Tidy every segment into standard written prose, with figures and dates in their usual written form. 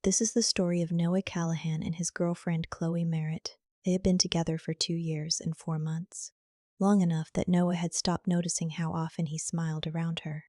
This is the story of Noah Callahan and his girlfriend Chloe Merritt. They had been together for 2 years and 4 months. Long enough that Noah had stopped noticing how often he smiled around her,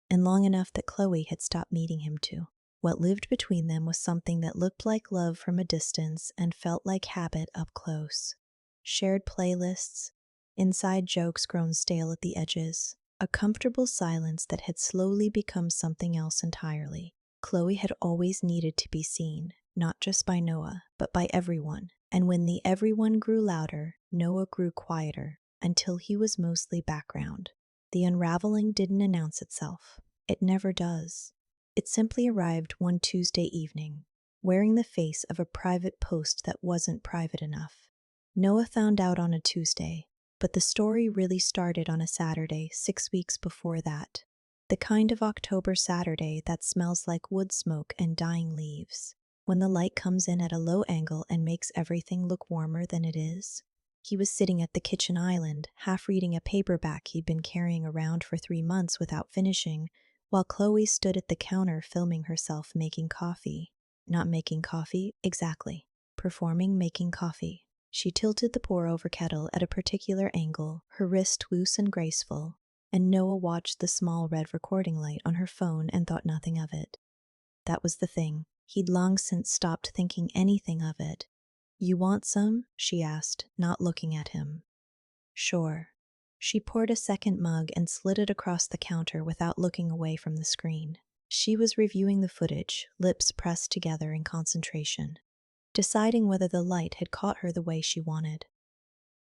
and long enough that Chloe had stopped needing him to. What lived between them was something that looked like love from a distance and felt like habit up close. Shared playlists, inside jokes grown stale at the edges, a comfortable silence that had slowly become something else entirely. Chloe had always needed to be seen, not just by Noah, but by everyone. And when the everyone grew louder, Noah grew quieter, until he was mostly background. The unraveling didn't announce itself. It never does. It simply arrived one Tuesday evening, wearing the face of a private post that wasn't private enough. Noah found out on a Tuesday, but the story really started on a Saturday 6 weeks before that. The kind of October Saturday that smells like wood smoke and dying leaves, when the light comes in at a low angle and makes everything look warmer than it is. He was sitting at the kitchen island, half reading a paperback he'd been carrying around for 3 months without finishing, while Chloe stood at the counter filming herself making coffee. Not making coffee, exactly. Performing making coffee. She tilted the pour-over kettle at a particular angle, her wrist loose and graceful, and Noah watched the small red recording light on her phone and thought nothing of it. That was the thing. He'd long since stopped thinking anything of it. "You want some?" she asked, not looking at him. "Sure." She poured a second mug and slid it across the counter without looking away from the screen. She was reviewing the footage, lips pressed together in concentration, deciding whether the light had caught her the way she wanted.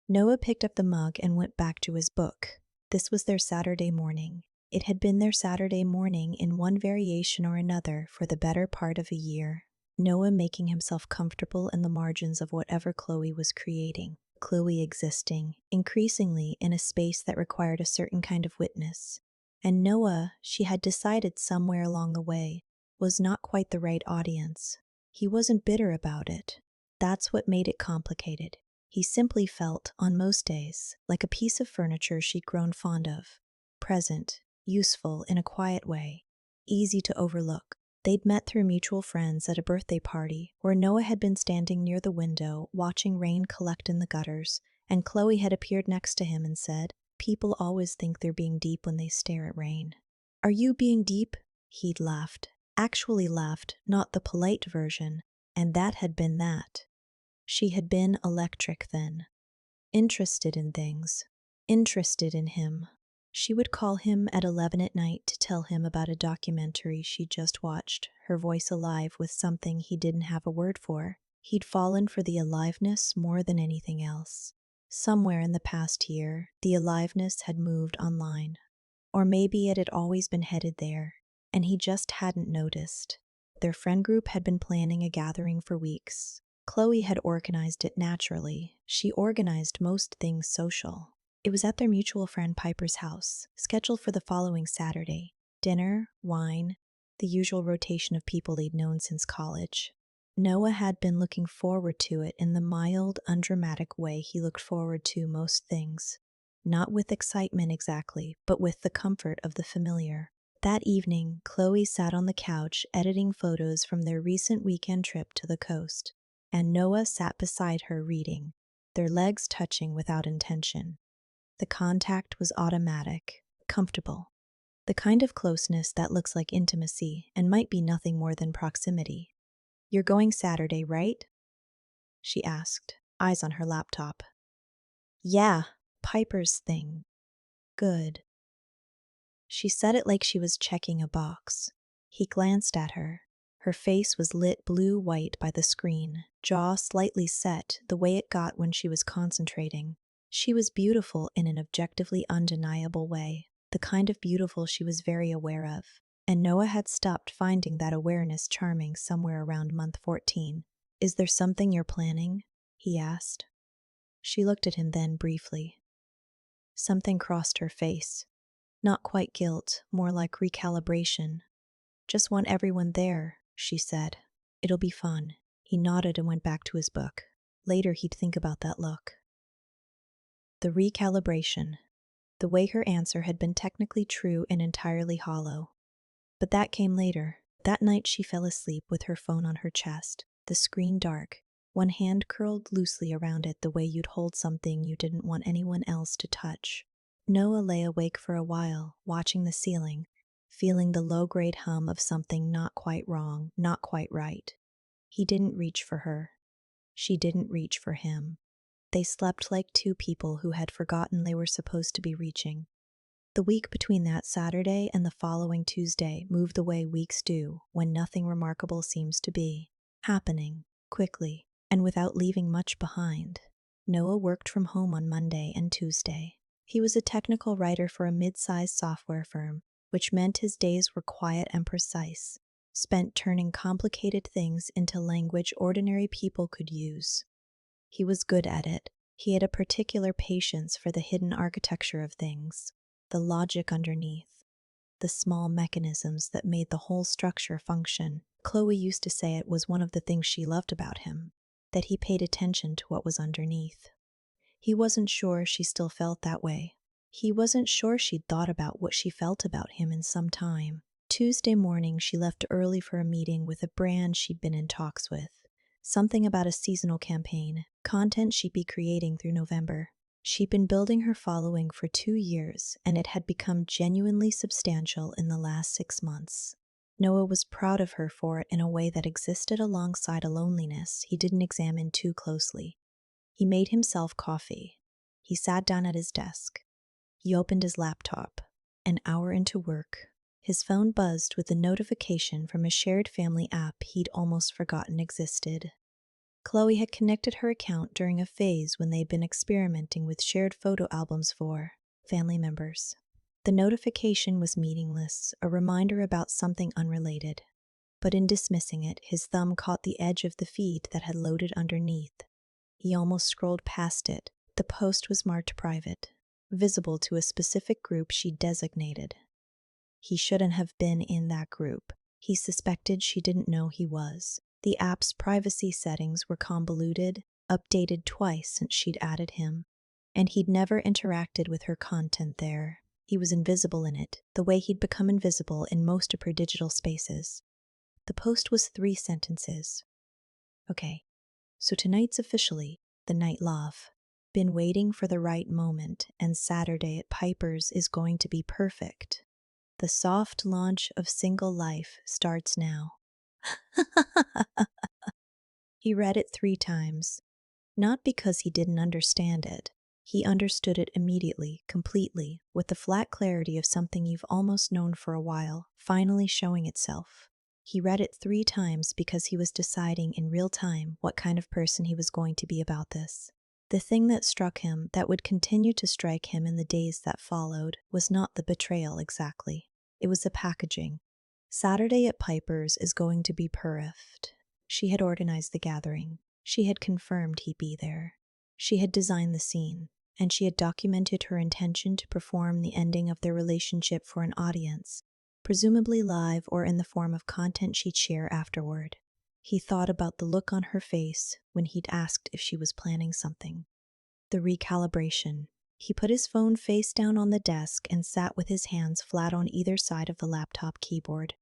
Noah picked up the mug and went back to his book. This was their Saturday morning. It had been their Saturday morning in one variation or another for the better part of a year. Noah making himself comfortable in the margins of whatever Chloe was creating. Chloe existing, increasingly in a space that required a certain kind of witness. And Noah, she had decided somewhere along the way, was not quite the right audience. He wasn't bitter about it. That's what made it complicated. He simply felt, on most days, like a piece of furniture she'd grown fond of. Present, useful in a quiet way, easy to overlook. They'd met through mutual friends at a birthday party where Noah had been standing near the window watching rain collect in the gutters, and Chloe had appeared next to him and said, "People always think they're being deep when they stare at rain." "Are you being deep?" He'd laughed. Actually laughed, not the polite version, and that had been that. She had been electric then. Interested in things. Interested in him. She would call him at 11 at night to tell him about a documentary she'd just watched, her voice alive with something he didn't have a word for. He'd fallen for the aliveness more than anything else. Somewhere in the past year, the aliveness had moved online. Or maybe it had always been headed there, and he just hadn't noticed. Their friend group had been planning a gathering for weeks. Chloe had organized it naturally. She organized most things social. It was at their mutual friend Piper's house, scheduled for the following Saturday. Dinner, wine, the usual rotation of people they'd known since college. Noah had been looking forward to it in the mild, undramatic way he looked forward to most things. Not with excitement exactly, but with the comfort of the familiar. That evening, Chloe sat on the couch editing photos from their recent weekend trip to the coast, and Noah sat beside her reading, their legs touching without intention. The contact was automatic, comfortable. The kind of closeness that looks like intimacy and might be nothing more than proximity. "You're going Saturday, right?" she asked, eyes on her laptop. "Yeah, Piper's thing." "Good." She said it like she was checking a box. He glanced at her. Her face was lit blue-white by the screen, jaw slightly set the way it got when she was concentrating. She was beautiful in an objectively undeniable way, the kind of beautiful she was very aware of, and Noah had stopped finding that awareness charming somewhere around month 14. "Is there something you're planning?" he asked. She looked at him then briefly. Something crossed her face. Not quite guilt, more like recalibration. "Just want everyone there," she said. "It'll be fun." He nodded and went back to his book. Later he'd think about that look. The recalibration. The way her answer had been technically true and entirely hollow. But that came later. That night she fell asleep with her phone on her chest, the screen dark, one hand curled loosely around it the way you'd hold something you didn't want anyone else to touch. Noah lay awake for a while, watching the ceiling, feeling the low-grade hum of something not quite wrong, not quite right. He didn't reach for her. She didn't reach for him. They slept like two people who had forgotten they were supposed to be reaching. The week between that Saturday and the following Tuesday moved the way weeks do when nothing remarkable seems to be happening, quickly, and without leaving much behind. Noah worked from home on Monday and Tuesday. He was a technical writer for a mid-sized software firm, which meant his days were quiet and precise, spent turning complicated things into language ordinary people could use. He was good at it. He had a particular patience for the hidden architecture of things, the logic underneath, the small mechanisms that made the whole structure function. Chloe used to say it was one of the things she loved about him, that he paid attention to what was underneath. He wasn't sure she still felt that way. He wasn't sure she'd thought about what she felt about him in some time. Tuesday morning, she left early for a meeting with a brand she'd been in talks with. Something about a seasonal campaign, content she'd be creating through November. She'd been building her following for 2 years, and it had become genuinely substantial in the last 6 months. Noah was proud of her for it in a way that existed alongside a loneliness he didn't examine too closely. He made himself coffee. He sat down at his desk. He opened his laptop. An hour into work, his phone buzzed with a notification from a shared family app he'd almost forgotten existed. Chloe had connected her account during a phase when they'd been experimenting with shared photo albums for family members. The notification was meaningless, a reminder about something unrelated. But in dismissing it, his thumb caught the edge of the feed that had loaded underneath. He almost scrolled past it. The post was marked private, visible to a specific group she'd designated. He shouldn't have been in that group. He suspected she didn't know he was. The app's privacy settings were convoluted, updated twice since she'd added him, and he'd never interacted with her content there. He was invisible in it, the way he'd become invisible in most of her digital spaces. The post was 3 sentences. Okay, so tonight's officially the night love. Been waiting for the right moment, and Saturday at Piper's is going to be perfect. The soft launch of single life starts now. He read it 3 times, not because he didn't understand it. He understood it immediately, completely, with the flat clarity of something you've almost known for a while, finally showing itself. He read it 3 times because he was deciding in real time what kind of person he was going to be about this. The thing that struck him, that would continue to strike him in the days that followed, was not the betrayal exactly. It was the packaging. Saturday at Piper's is going to be perfect. She had organized the gathering. She had confirmed he'd be there. She had designed the scene, and she had documented her intention to perform the ending of their relationship for an audience, presumably live or in the form of content she'd share afterward. He thought about the look on her face when he'd asked if she was planning something. The recalibration. He put his phone face down on the desk and sat with his hands flat on either side of the laptop keyboard.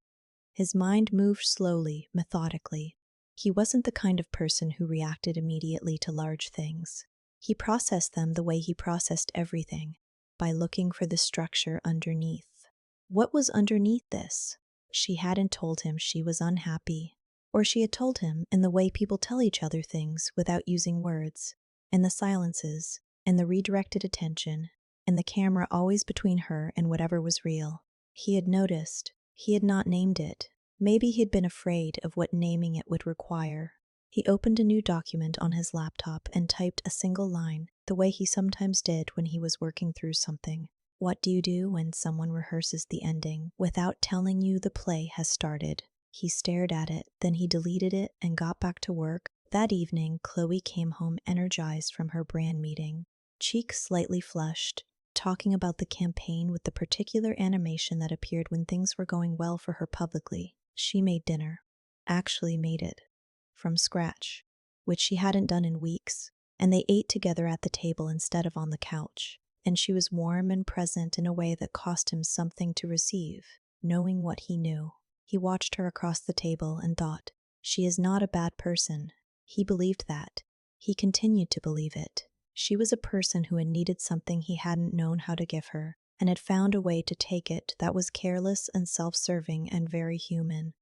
His mind moved slowly, methodically. He wasn't the kind of person who reacted immediately to large things. He processed them the way he processed everything, by looking for the structure underneath. What was underneath this? She hadn't told him she was unhappy, or she had told him in the way people tell each other things without using words, and the silences, and the redirected attention, and the camera always between her and whatever was real. He had noticed. He had not named it. Maybe he'd been afraid of what naming it would require. He opened a new document on his laptop and typed a single line, the way he sometimes did when he was working through something. What do you do when someone rehearses the ending without telling you the play has started? He stared at it, then he deleted it and got back to work. That evening, Chloe came home energized from her brand meeting, cheeks slightly flushed, talking about the campaign with the particular animation that appeared when things were going well for her publicly. She made dinner, actually made it, from scratch, which she hadn't done in weeks, and they ate together at the table instead of on the couch, and she was warm and present in a way that cost him something to receive, knowing what he knew. He watched her across the table and thought, she is not a bad person. He believed that. He continued to believe it. She was a person who had needed something he hadn't known how to give her, and had found a way to take it that was careless and self-serving and very human.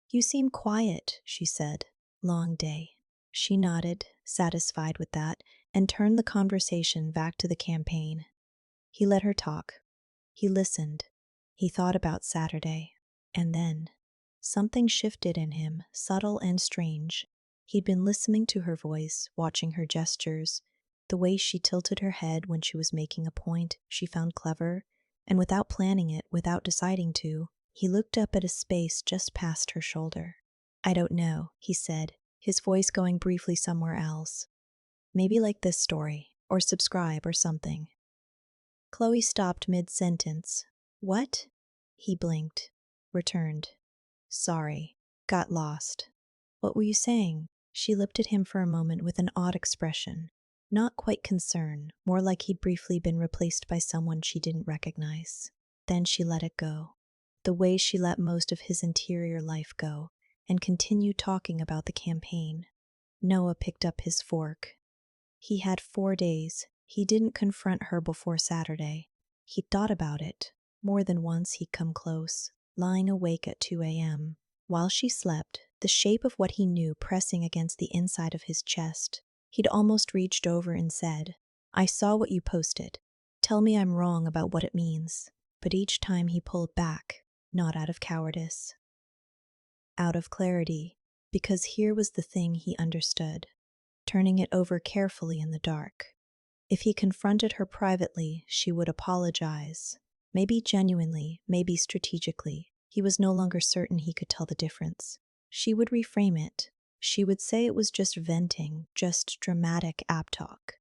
You seem quiet, she said. Long day. She nodded, satisfied with that, and turned the conversation back to the campaign. He let her talk. He listened. He thought about Saturday. And then, something shifted in him, subtle and strange. He'd been listening to her voice, watching her gestures, the way she tilted her head when she was making a point she found clever, and without planning it, without deciding to, he looked up at a space just past her shoulder. I don't know, he said, his voice going briefly somewhere else. Maybe like this story, or subscribe or something. Chloe stopped mid-sentence. What? He blinked. Returned. Sorry. Got lost. What were you saying? She looked at him for a moment with an odd expression. Not quite concern, more like he'd briefly been replaced by someone she didn't recognize. Then she let it go. The way she let most of his interior life go, and continued talking about the campaign. Noah picked up his fork. He had 4 days. He didn't confront her before Saturday. He'd thought about it. More than once he'd come close, lying awake at 2 a.m. While she slept, the shape of what he knew pressing against the inside of his chest. He'd almost reached over and said, I saw what you posted. Tell me I'm wrong about what it means. But each time he pulled back, not out of cowardice. Out of clarity, because here was the thing he understood, turning it over carefully in the dark. If he confronted her privately, she would apologize. Maybe genuinely, maybe strategically. He was no longer certain he could tell the difference. She would reframe it. She would say it was just venting, just dramatic app talk.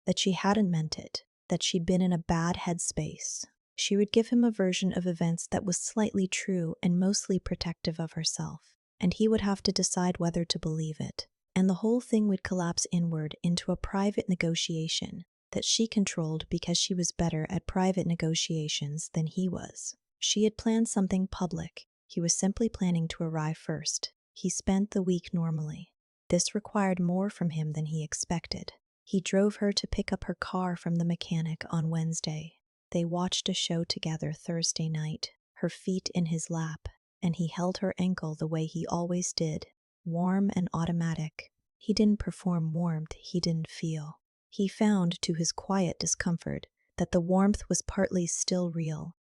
That she hadn't meant it, that she'd been in a bad headspace. She would give him a version of events that was slightly true and mostly protective of herself, and he would have to decide whether to believe it. And the whole thing would collapse inward into a private negotiation that she controlled because she was better at private negotiations than he was. She had planned something public. He was simply planning to arrive first. He spent the week normally. This required more from him than he expected. He drove her to pick up her car from the mechanic on Wednesday. They watched a show together Thursday night, her feet in his lap, and he held her ankle the way he always did, warm and automatic. He didn't perform warmth he didn't feel. He found, to his quiet discomfort, that the warmth was partly still real.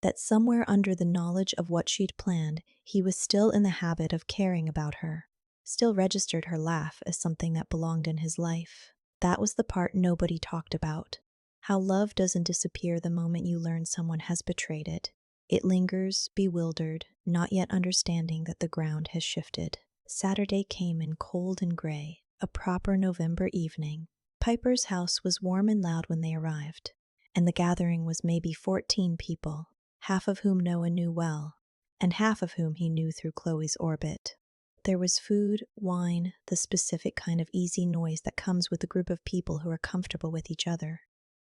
That somewhere under the knowledge of what she'd planned, he was still in the habit of caring about her, still registered her laugh as something that belonged in his life. That was the part nobody talked about. How love doesn't disappear the moment you learn someone has betrayed it. It lingers, bewildered, not yet understanding that the ground has shifted. Saturday came in cold and gray, a proper November evening. Piper's house was warm and loud when they arrived, and the gathering was maybe 14 people, half of whom Noah knew well, and half of whom he knew through Chloe's orbit. There was food, wine, the specific kind of easy noise that comes with a group of people who are comfortable with each other.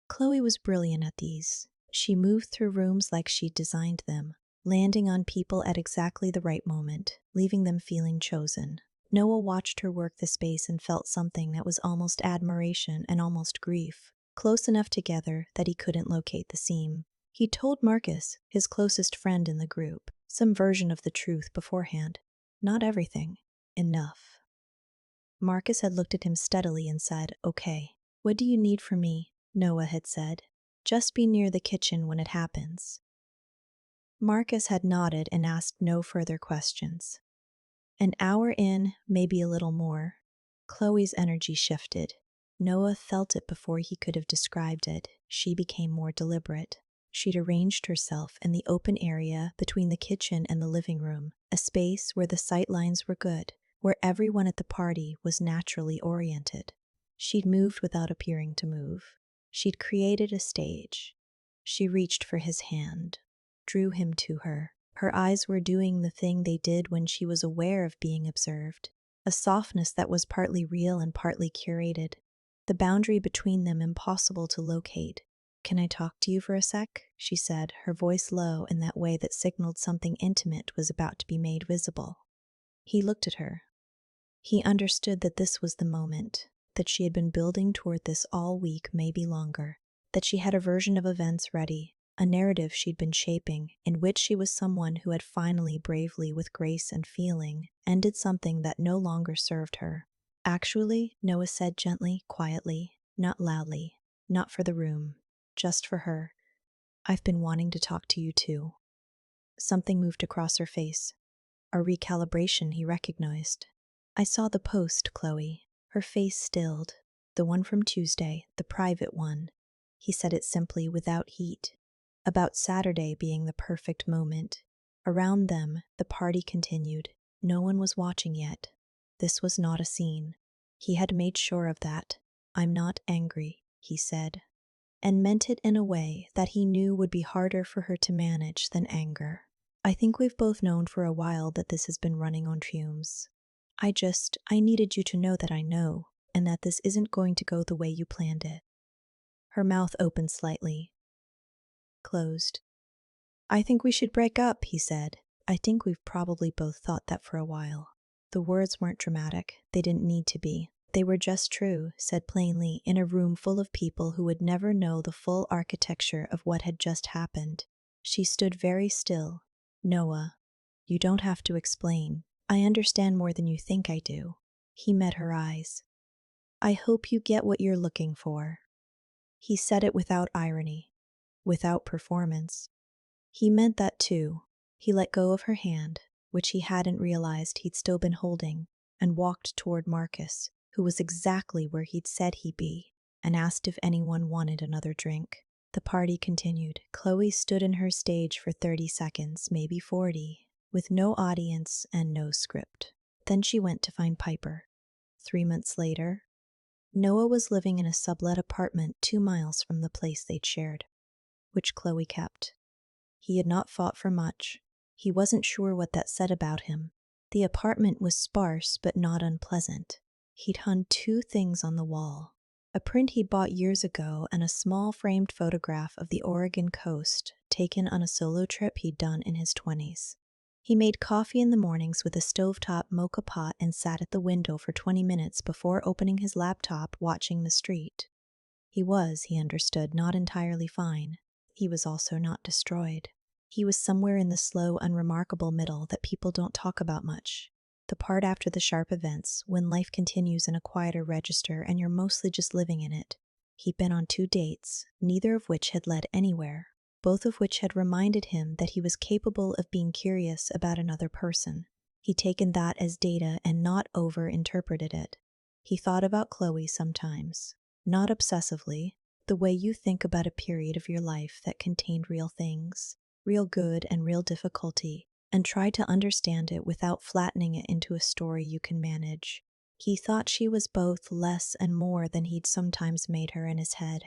Chloe was brilliant at these. She moved through rooms like she'd designed them, landing on people at exactly the right moment, leaving them feeling chosen. Noah watched her work the space and felt something that was almost admiration and almost grief, close enough together that he couldn't locate the seam. He told Marcus, his closest friend in the group, some version of the truth beforehand. Not everything. Enough. Marcus had looked at him steadily and said, Okay, what do you need from me? Noah had said, just be near the kitchen when it happens. Marcus had nodded and asked no further questions. An hour in, maybe a little more, Chloe's energy shifted. Noah felt it before he could have described it. She became more deliberate. She'd arranged herself in the open area between the kitchen and the living room, a space where the sight lines were good, where everyone at the party was naturally oriented. She'd moved without appearing to move. She'd created a stage. She reached for his hand, drew him to her. Her eyes were doing the thing they did when she was aware of being observed, a softness that was partly real and partly curated, the boundary between them impossible to locate. "Can I talk to you for a sec?" she said, her voice low in that way that signaled something intimate was about to be made visible. He looked at her. He understood that this was the moment, that she had been building toward this all week, maybe longer, that she had a version of events ready, a narrative she'd been shaping, in which she was someone who had finally, bravely, with grace and feeling, ended something that no longer served her. "Actually," Noah said gently, quietly, not loudly, not for the room, just for her, "I've been wanting to talk to you too." Something moved across her face. A recalibration he recognized. "I saw the post, Chloe." Her face stilled. "The one from Tuesday, the private one." He said it simply, without heat. About Saturday being the perfect moment. Around them, the party continued. No one was watching yet. This was not a scene. He had made sure of that. "I'm not angry," he said, and meant it in a way that he knew would be harder for her to manage than anger. "I think we've both known for a while that this has been running on fumes. I needed you to know that I know, and that this isn't going to go the way you planned it." Her mouth opened slightly, closed. "I think we should break up," he said. "I think we've probably both thought that for a while." The words weren't dramatic. They didn't need to be. They were just true, said plainly, in a room full of people who would never know the full architecture of what had just happened. She stood very still. "Noah, you don't have to explain. I understand more than you think I do." He met her eyes. "I hope you get what you're looking for." He said it without irony, without performance. He meant that too. He let go of her hand, which he hadn't realized he'd still been holding, and walked toward Marcus, who was exactly where he'd said he'd be, and asked if anyone wanted another drink. The party continued. Chloe stood in her stage for 30 seconds, maybe 40, with no audience and no script. Then she went to find Piper. 3 months later, Noah was living in a sublet apartment 2 miles from the place they'd shared, which Chloe kept. He had not fought for much. He wasn't sure what that said about him. The apartment was sparse but not unpleasant. He'd hung 2 things on the wall: a print he'd bought years ago and a small framed photograph of the Oregon coast taken on a solo trip he'd done in his 20s. He made coffee in the mornings with a stovetop mocha pot and sat at the window for 20 minutes before opening his laptop, watching the street. He was, he understood, not entirely fine. He was also not destroyed. He was somewhere in the slow, unremarkable middle that people don't talk about much. The part after the sharp events, when life continues in a quieter register and you're mostly just living in it. He'd been on 2 dates, neither of which had led anywhere, both of which had reminded him that he was capable of being curious about another person. He'd taken that as data and not over-interpreted it. He thought about Chloe sometimes, not obsessively, the way you think about a period of your life that contained real things, real good and real difficulty, and tried to understand it without flattening it into a story you can manage. He thought she was both less and more than he'd sometimes made her in his head.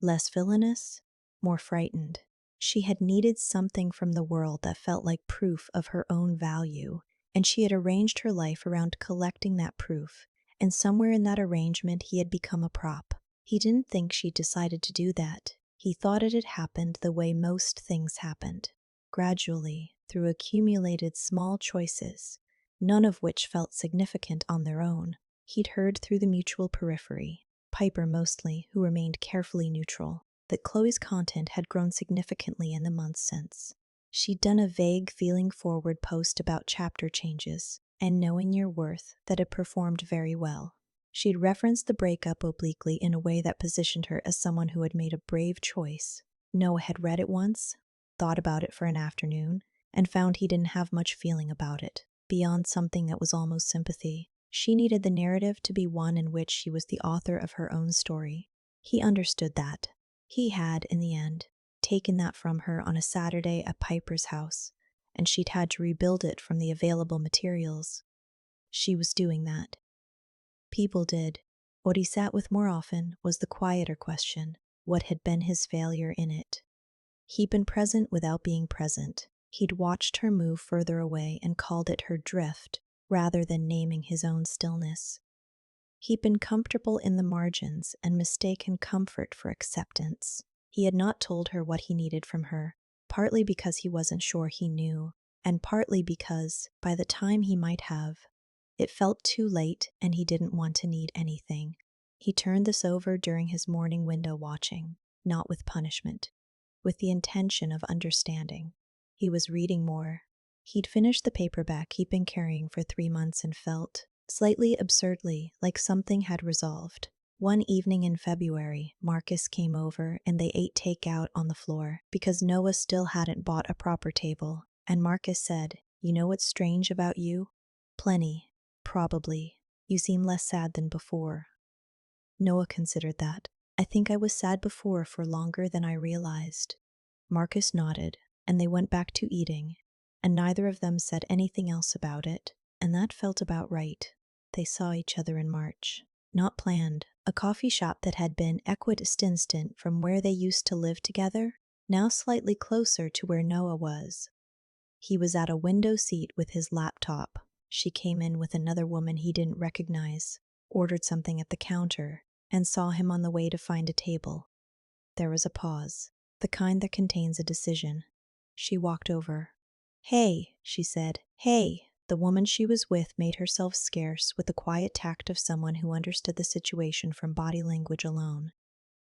Less villainous, more frightened. She had needed something from the world that felt like proof of her own value, and she had arranged her life around collecting that proof, and somewhere in that arrangement he had become a prop. He didn't think she'd decided to do that. He thought it had happened the way most things happened, gradually, through accumulated small choices, none of which felt significant on their own. He'd heard through the mutual periphery, Piper mostly, who remained carefully neutral, that Chloe's content had grown significantly in the months since. She'd done a vague feeling forward post about chapter changes, and knowing your worth that had performed very well. She'd referenced the breakup obliquely in a way that positioned her as someone who had made a brave choice. Noah had read it once, thought about it for an afternoon, and found he didn't have much feeling about it, beyond something that was almost sympathy. She needed the narrative to be one in which she was the author of her own story. He understood that. He had, in the end, taken that from her on a Saturday at Piper's house, and she'd had to rebuild it from the available materials. She was doing that. People did. What he sat with more often was the quieter question: what had been his failure in it? He'd been present without being present. He'd watched her move further away and called it her drift, rather than naming his own stillness. He'd been comfortable in the margins and mistaken comfort for acceptance. He had not told her what he needed from her, partly because he wasn't sure he knew, and partly because, by the time he might have, it felt too late and he didn't want to need anything. He turned this over during his morning window watching, not with punishment, with the intention of understanding. He was reading more. He'd finished the paperback he'd been carrying for 3 months and felt, slightly absurdly, like something had resolved. One evening in February, Marcus came over and they ate takeout on the floor because Noah still hadn't bought a proper table, and Marcus said, "You know what's strange about you?" "Plenty. Probably. You seem less sad than before." Noah considered that. "I think I was sad before for longer than I realized." Marcus nodded, and they went back to eating, and neither of them said anything else about it, and that felt about right. They saw each other in March. Not planned, a coffee shop that had been equidistant from where they used to live together, now slightly closer to where Noah was. He was at a window seat with his laptop. She came in with another woman he didn't recognize, ordered something at the counter, and saw him on the way to find a table. There was a pause, the kind that contains a decision. She walked over. "Hey," she said. "Hey." The woman she was with made herself scarce with the quiet tact of someone who understood the situation from body language alone.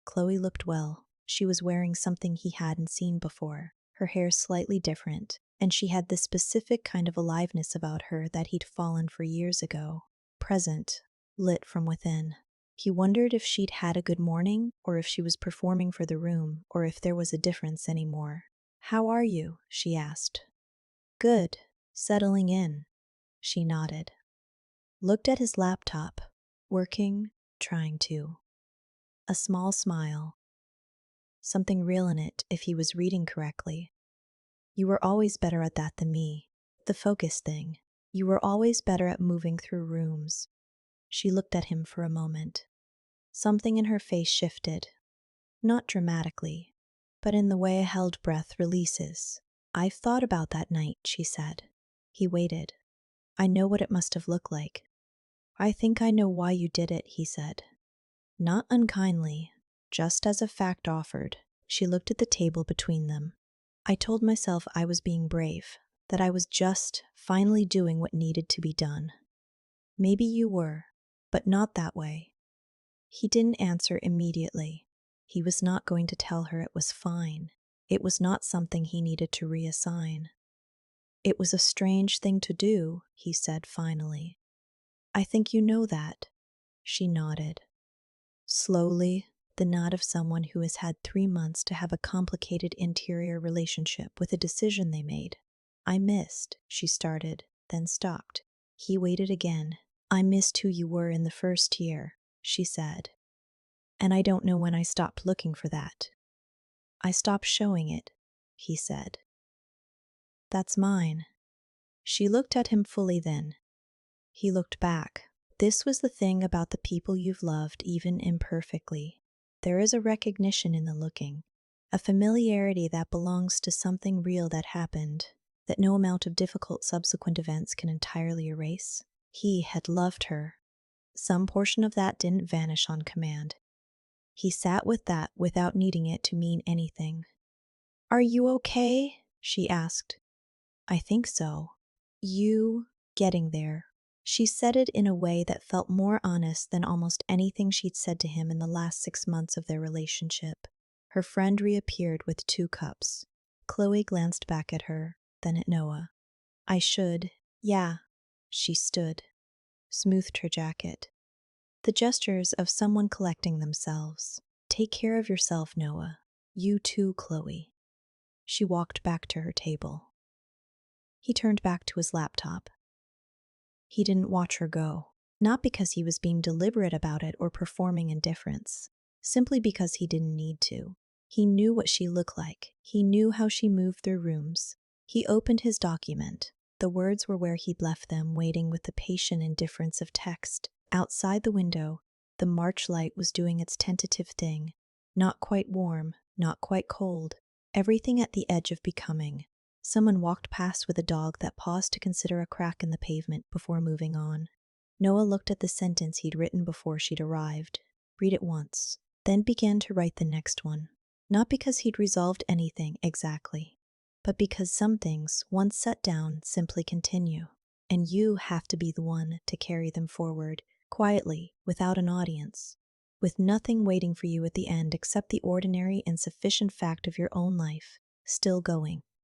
Chloe looked well. She was wearing something he hadn't seen before, her hair slightly different, and she had the specific kind of aliveness about her that he'd fallen for years ago. Present, lit from within. He wondered if she'd had a good morning, or if she was performing for the room, or if there was a difference anymore. "How are you?" she asked. "Good. Settling in." She nodded. Looked at his laptop. Working, trying to. A small smile. Something real in it if he was reading correctly. "You were always better at that than me. The focus thing. You were always better at moving through rooms." She looked at him for a moment. Something in her face shifted. Not dramatically, but in the way a held breath releases. "I've thought about that night," she said. He waited. "I know what it must have looked like." "I think I know why you did it," he said. Not unkindly, just as a fact offered. She looked at the table between them. "I told myself I was being brave, that I was just finally doing what needed to be done." "Maybe you were, but not that way." He didn't answer immediately. He was not going to tell her it was fine. It was not something he needed to reassign. "It was a strange thing to do," he said finally. "I think you know that." She nodded. Slowly, the nod of someone who has had 3 months to have a complicated interior relationship with a decision they made. "I missed," she started, then stopped. He waited again. "I missed who you were in the first year," she said. "And I don't know when I stopped looking for that." "I stopped showing it," he said. "That's mine." She looked at him fully then. He looked back. This was the thing about the people you've loved, even imperfectly. There is a recognition in the looking, a familiarity that belongs to something real that happened, that no amount of difficult subsequent events can entirely erase. He had loved her. Some portion of that didn't vanish on command. He sat with that without needing it to mean anything. "Are you okay?" she asked. "I think so." "You getting there." She said it in a way that felt more honest than almost anything she'd said to him in the last 6 months of their relationship. Her friend reappeared with 2 cups. Chloe glanced back at her, then at Noah. "I should, yeah." She stood, smoothed her jacket. The gestures of someone collecting themselves. "Take care of yourself, Noah. You too, Chloe." She walked back to her table. He turned back to his laptop. He didn't watch her go, not because he was being deliberate about it or performing indifference, simply because he didn't need to. He knew what she looked like. He knew how she moved through rooms. He opened his document. The words were where he'd left them, waiting with the patient indifference of text. Outside the window, the March light was doing its tentative thing. Not quite warm, not quite cold. Everything at the edge of becoming. Someone walked past with a dog that paused to consider a crack in the pavement before moving on. Noah looked at the sentence he'd written before she'd arrived. Read it once, then began to write the next one. Not because he'd resolved anything exactly, but because some things, once set down, simply continue, and you have to be the one to carry them forward, quietly, without an audience, with nothing waiting for you at the end except the ordinary and sufficient fact of your own life still going.